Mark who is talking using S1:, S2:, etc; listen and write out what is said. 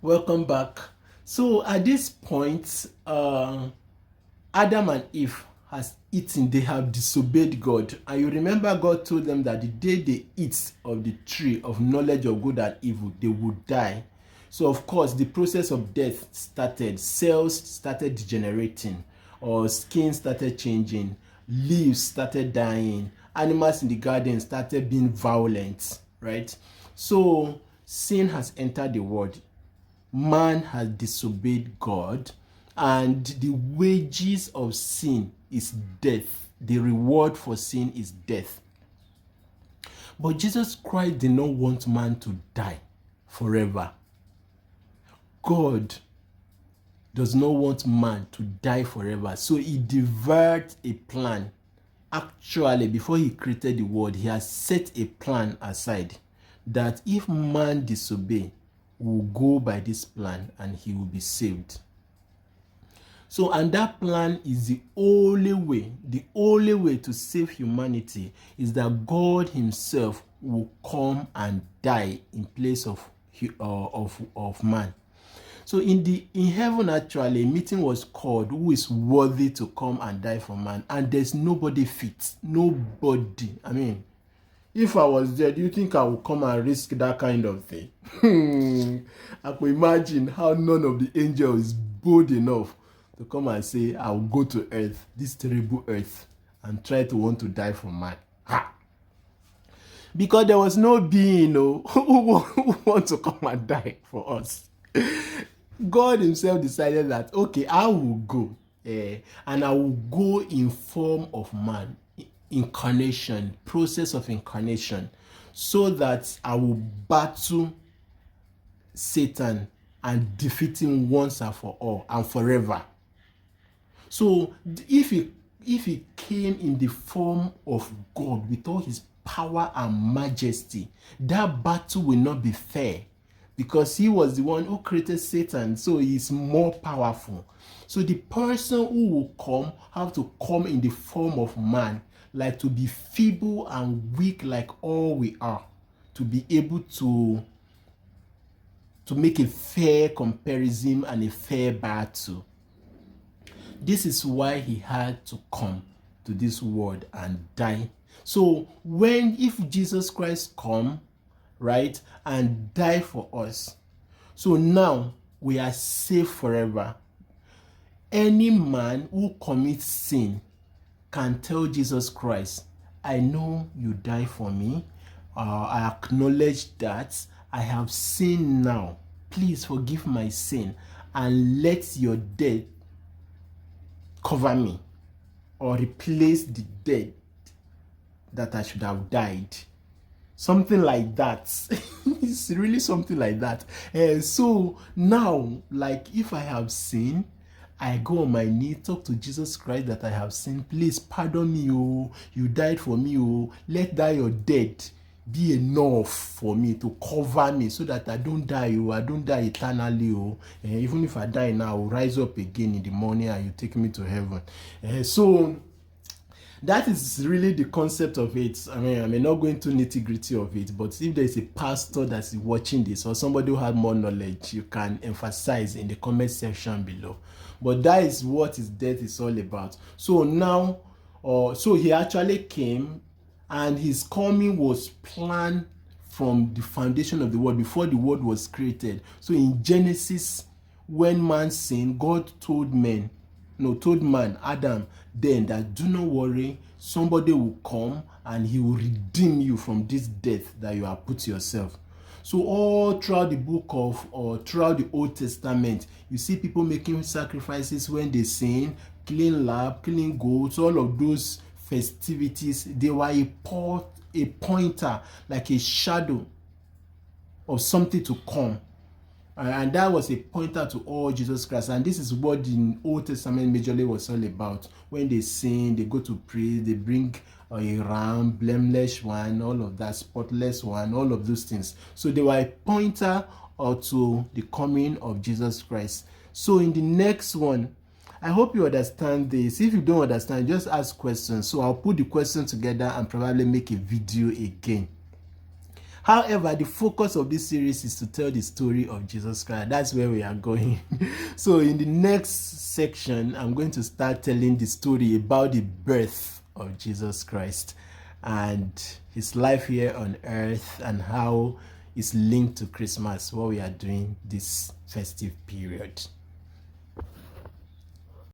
S1: Welcome back. So at this point, Adam and Eve has eaten, they have disobeyed God. And you remember God told them that the day they eat of the tree of knowledge of good and evil, they would die. So of course, the process of death started. Cells started degenerating, or skin started changing, leaves started dying, animals in the garden started being violent, right? So sin has entered the world. Man has disobeyed God, and the wages of sin is death. The reward for sin is death. But Jesus Christ did not want man to die forever. God does not want man to die forever. So he diverts a plan. Actually, before he created the world, he has set a plan aside that if man disobey, will go by this plan and he will be saved. So, and that plan is the only way to save humanity is that God himself will come and die in place of man. So in heaven, actually, a meeting was called who is worthy to come and die for man, and there's nobody fit. Nobody. I mean, if I was there, do you think I would come and risk that kind of thing? I could imagine how none of the angels is bold enough to come and say, I'll go to earth, this terrible earth, and try to want to die for man. Ha! Because there was no being who want to come and die for us. God himself decided that, okay, I will go, and I will go in form of man. Incarnation, process of incarnation, so that I will battle Satan and defeat him once and for all and forever. So if he came in the form of God with all his power and majesty, that battle will not be fair, because he was the one who created Satan, so he is more powerful. So the person who will come have to come in the form of man, like to be feeble and weak like all we are, to be able to make a fair comparison and a fair battle. This is why he had to come to this world and die. So if Jesus Christ come, right, and die for us, so now we are safe forever. Any man who commits sin can tell Jesus Christ, I know you died for me. I acknowledge that I have sinned now. Please forgive my sin and let your death cover me, or replace the death that I should have died. Something like that. It's really something like that. So now, like, if I have sinned, I go on my knee, talk to Jesus Christ that I have sinned. Please pardon me, oh. You died for me, oh. Let that your death be enough for me to cover me, so that I don't die, oh. I don't die eternally, oh. Even if I die now, I will rise up again in the morning and you take me to heaven. So that is really the concept of it. I mean, I'm not going to nitty-gritty of it, but if there's a pastor that's watching this, or somebody who has more knowledge, you can emphasize in the comment section below. But that is what his death is all about. So now, so he actually came, and his coming was planned from the foundation of the world, before the world was created. So in Genesis, when man sinned, God told man, Adam, then, that do not worry, somebody will come and he will redeem you from this death that you have put yourself. So all throughout the book of, or throughout the Old Testament, you see people making sacrifices when they sin, killing lamb, killing goats, all of those festivities, they were a pointer, like a shadow of something to come. And that was a pointer to all Jesus Christ. And this is what the Old Testament majorly was all about. When they sin, they go to pray, they bring a ram, blameless one, all of that, spotless one, all of those things. So they were a pointer to the coming of Jesus Christ. So in the next one, I hope you understand this. If you don't understand, just ask questions. So I'll put the questions together and probably make a video again. However, the focus of this series is to tell the story of Jesus Christ. That's where we are going. So in the next section, I'm going to start telling the story about the birth of Jesus Christ and his life here on earth and how it's linked to Christmas, what we are doing this festive period.